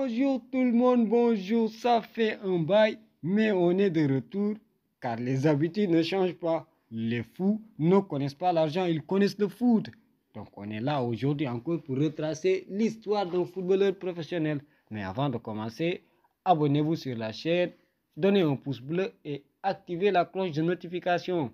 Bonjour tout le monde, bonjour, ça fait un bail, mais on est de retour car les habitudes ne changent pas. Les fous ne connaissent pas l'argent, ils connaissent le foot. Donc on est là aujourd'hui encore pour retracer l'histoire d'un footballeur professionnel. Mais avant de commencer, abonnez-vous sur la chaîne, donnez un pouce bleu et activez la cloche de notification.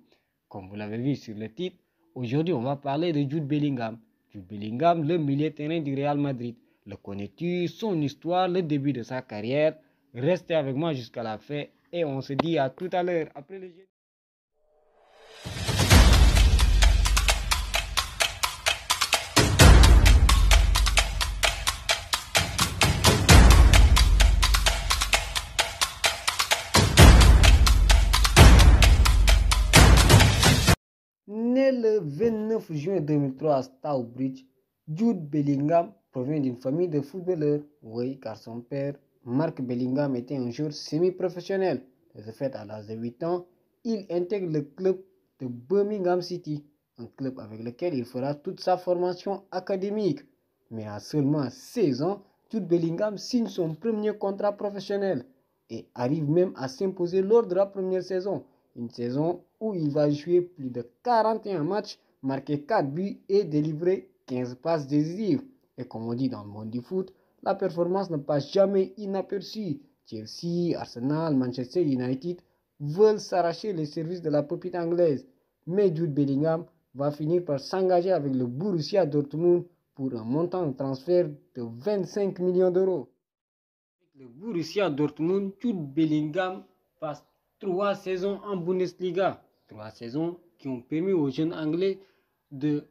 Comme vous l'avez vu sur le titre, aujourd'hui on va parler de Jude Bellingham. Jude Bellingham, le milieu de terrain du Real Madrid. Le connais-tu, son histoire, le début de sa carrière? Restez avec moi jusqu'à la fin et on se dit à tout à l'heure après le jeu. Né le 29 juin 2003 à Stourbridge, Jude Bellingham provient d'une famille de footballeurs. Oui, car son père, Mark Bellingham, était un joueur semi-professionnel. De ce fait, à l'âge de 8 ans, il intègre le club de Birmingham City, un club avec lequel il fera toute sa formation académique. Mais à seulement 16 ans, Jude Bellingham signe son premier contrat professionnel et arrive même à s'imposer lors de la première saison. Une saison où il va jouer plus de 41 matchs, marquer 4 buts et délivrer 15 passes décisives. Et comme on dit dans le monde du foot, la performance ne passe jamais inaperçue. Chelsea, Arsenal, Manchester United veulent s'arracher les services de la pépite anglaise. Mais Jude Bellingham va finir par s'engager avec le Borussia Dortmund pour un montant de transfert de 25 millions d'euros. Avec le Borussia Dortmund, Jude Bellingham passe 3 saisons en Bundesliga. 3 saisons qui ont permis aux jeunes Anglais de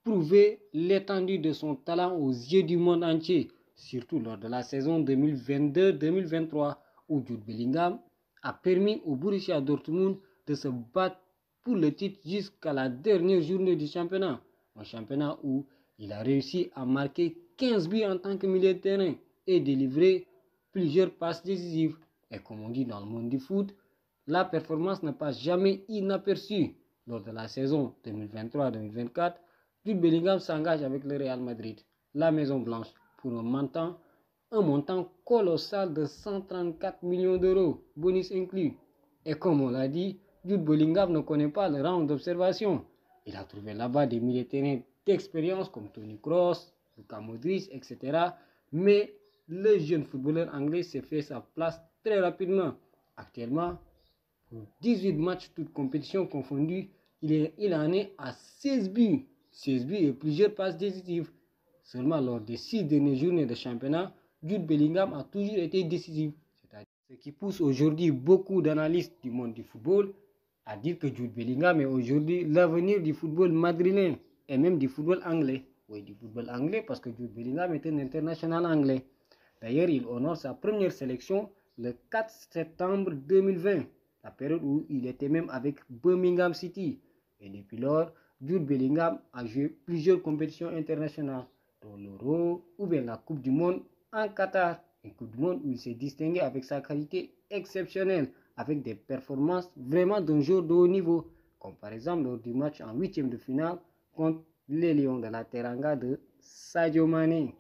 prouver l'étendue de son talent aux yeux du monde entier, surtout lors de la saison 2022-2023, où Jude Bellingham a permis au Borussia Dortmund de se battre pour le titre jusqu'à la dernière journée du championnat. Un championnat où il a réussi à marquer 15 buts en tant que milieu de terrain et délivrer plusieurs passes décisives. Et comme on dit dans le monde du foot, la performance ne passe jamais inaperçue. Lors de la saison 2023-2024, Jude Bellingham s'engage avec le Real Madrid, la Maison Blanche, pour un montant colossal de 134 millions d'euros, bonus inclus. Et comme on l'a dit, Jude Bellingham ne connaît pas le round d'observation. Il a trouvé là-bas des milieux de terrain d'expérience comme Toni Kroos, Luka Modric, etc. Mais le jeune footballeur anglais s'est fait sa place très rapidement. Actuellement, pour 18 matchs, toutes compétitions confondues, il en est à 16 buts. 16 buts et plusieurs passes décisives. Seulement lors des 6 dernières journées de championnat, Jude Bellingham a toujours été décisif. Ce qui pousse aujourd'hui beaucoup d'analystes du monde du football à dire que Jude Bellingham est aujourd'hui l'avenir du football madrilène et même du football anglais. Oui, du football anglais parce que Jude Bellingham est un international anglais. D'ailleurs, il honore sa première sélection le 4 septembre 2020, la période où il était même avec Birmingham City. Et depuis lors, Jude Bellingham a joué plusieurs compétitions internationales, dont l'Euro ou bien la Coupe du Monde en Qatar. Une Coupe du Monde où il s'est distingué avec sa qualité exceptionnelle, avec des performances vraiment d'un joueur de haut niveau, comme par exemple lors du match en 8e de finale contre les Lions de la Teranga de Sadio Mané.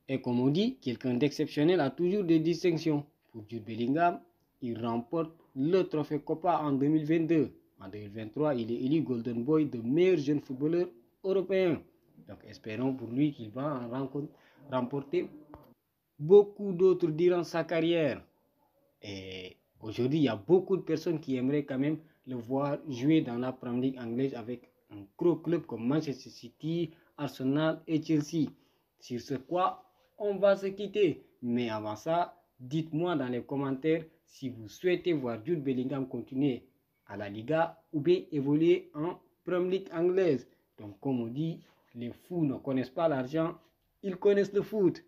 Et comme on dit, quelqu'un d'exceptionnel a toujours des distinctions. Pour Jude Bellingham, il remporte le trophée Copa en 2022. En 2023, il est élu Golden Boy de meilleur jeune footballeur européen. Donc espérons pour lui qu'il va en remporter beaucoup d'autres durant sa carrière. Et aujourd'hui, il y a beaucoup de personnes qui aimeraient quand même le voir jouer dans la Premier League anglaise avec un gros club comme Manchester City, Arsenal et Chelsea. Sur ce quoi, on va se quitter. Mais avant ça, dites-moi dans les commentaires si vous souhaitez voir Jude Bellingham continuer à la Liga ou bien évoluer en Premier League anglaise. Donc comme on dit, les fous ne connaissent pas l'argent, ils connaissent le foot.